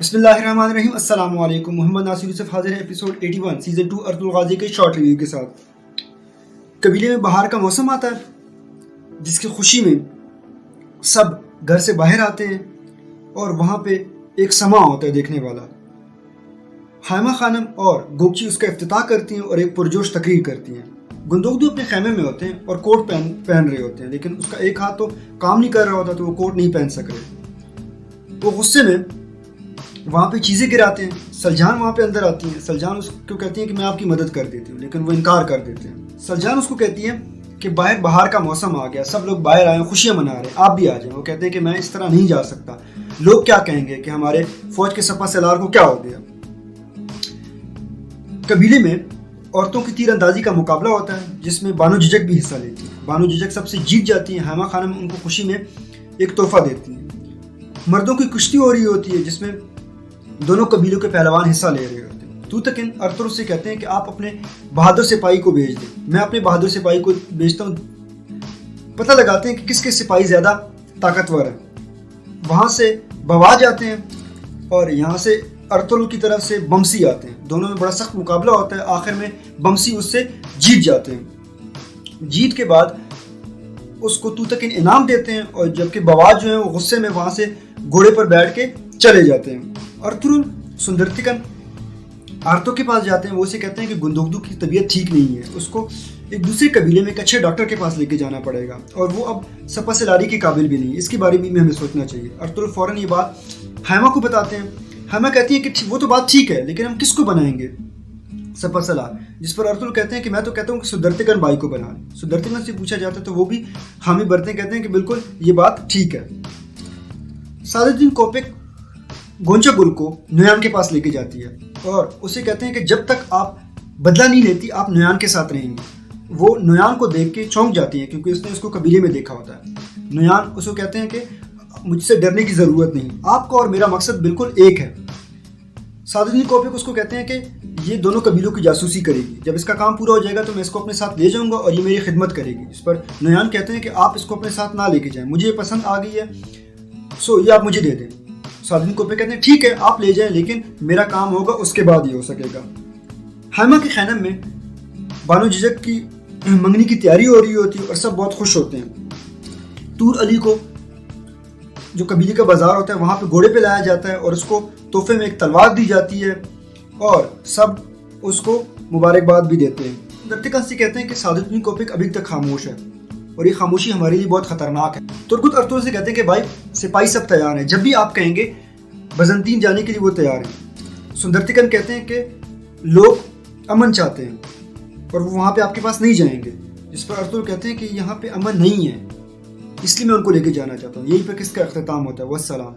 बिस्मिल्लाहिर्रहमानिर्रहीम। अस्सलाम वालेकुम। मोहम्मद नासिर यूसुफ हाजिर है एपिसोड 81 सीज़न 2 अर्तुल गाज़ी के शॉर्ट रिव्यू के साथ। कबीले में बाहर का मौसम आता है जिसकी खुशी में सब घर से बाहर आते हैं और वहाँ पे एक समा होता है देखने वाला। हाइमा खानम और गोगची उसका इफ्तिताह करती हैं और एक पुरजोश तकरीर करती हैं। गुंदोगदू अपने खैमे में होते हैं और कोट पहन रहे होते हैं, लेकिन उसका एक हाथ तो काम नहीं कर रहा होता तो वो कोट नहीं पहन सक रहे। वो गुस्से में वहाँ पे चीज़ें गिराते हैं। सलजान वहाँ पे अंदर आती हैं। सलजान उसको कहती हैं कि मैं आपकी मदद कर देती हूँ, लेकिन वो इनकार कर देते हैं। सलजान उसको कहती है कि बाहर का मौसम आ गया, सब लोग बाहर आए, खुशियाँ मना रहे हैं, आप भी आ जाएं। वो कहते हैं कि मैं इस तरह नहीं जा सकता, लोग क्या कहेंगे कि हमारे फौज के सपा सलार को क्या हो गया। कबीले में औरतों की तीर अंदाजी का मुकाबला होता है जिसमें बानो जिजक भी हिस्सा लेती है। बानो जिजक सबसे जीत जाती हैं। हाइमा खानम उनको खुशी में एक तोहफा देती हैं। मर्दों की कुश्ती हो रही होती है जिसमें दोनों कबीलों के पहलवान हिस्सा ले रहे होते हैं। तूतकिन अर्तुर से कहते हैं कि आप अपने बहादुर सिपाही को भेज दें। मैं अपने बहादुर सिपाही को भेजता हूँ। पता लगाते हैं कि किसके सिपाही ज़्यादा ताकतवर है। वहाँ से बवाज आते हैं और यहाँ से अर्तुल की तरफ से बमसी आते हैं। दोनों में बड़ा सख्त मुकाबला होता है। आखिर में बमसी उससे जीत जाते हैं। जीत के बाद उसको तूतकिन इनाम देते हैं और जबकि बवाज जो है वो गुस्से में वहाँ से घोड़े पर बैठ के चले जाते हैं। अर्तुल सुंदरतिकन आर्तो के पास जाते हैं। वो उसे कहते हैं कि गुंदोगदू की तबीयत ठीक नहीं है, उसको एक दूसरे कबीले में एक अच्छे डॉक्टर के पास लेके जाना पड़ेगा और वो अब सपा सलारी के काबिल भी नहीं है। इसके बारे में हमें सोचना चाहिए। अर्तुल फौरन ये बात हाइमा को बताते हैं। हाइमा कहती है कि वो तो बात ठीक है, लेकिन हम किसको बनाएंगे सपा सलार। जिस पर अर्तुल कहते हैं कि मैं तो कहता हूँ कि सुंदरतिकन बाई को बना लें। सुंदरतिकन से पूछा जाता है तो वो भी हामी भरते कहते हैं कि बिल्कुल ये बात ठीक है। सादुद्दीन कोपेक गोंचा गुल को नुयान के पास लेके जाती है और उसे कहते हैं कि जब तक आप बदला नहीं लेती आप नुयान के साथ रहेंगी। वो नुयान को देख के चौंक जाती है क्योंकि उसने उसको कबीले में देखा होता है। नुयान उसको कहते हैं कि मुझसे डरने की ज़रूरत नहीं, आपका और मेरा मकसद बिल्कुल एक है। सादुद्दीन कोपेक उसको कहते हैं कि ये दोनों कबीलों की जासूसी करेगी, जब इसका काम पूरा हो जाएगा तो मैं इसको अपने साथ ले जाऊंगा और ये मेरी खिदमत करेगी। इस पर नुयान कहते हैं कि आप इसको अपने साथ ना लेके जाएं, मुझे ये पसंद आ गई है, सो ये आप मुझे दे दें। सादुद्दीन कोपेक कहते हैं ठीक है आप ले जाएं, लेकिन मेरा काम होगा उसके बाद ये हो सकेगा। हाइमा के खैनम में बानो जिजक की मंगनी की तैयारी हो रही होती है और सब बहुत खुश होते हैं। तूर अली को जो कबीले का बाजार होता है वहाँ पे घोड़े पे लाया जाता है और उसको तोहफे में एक तलवार दी जाती है और सब उसको मुबारकबाद भी देते हैं। दत्तिकन से कहते हैं कि सादुद्दीन कोपेक अभी तक खामोश है और ये खामोशी हमारे लिए बहुत खतरनाक है। तुर्कुत अर्तुल से कहते हैं कि भाई सिपाही सब तैयार हैं, जब भी आप कहेंगे बजंतीन जाने के लिए वो तैयार हैं। सुंदरतिकन कहते हैं कि लोग अमन चाहते हैं और वो वहाँ पे आपके पास नहीं जाएंगे। जिस पर अर्तुल कहते हैं कि यहाँ पे अमन नहीं है, इसलिए मैं उनको लेके जाना चाहता हूँ। यहीं पर किसका अख्तिताम होता है। वस्सलाम।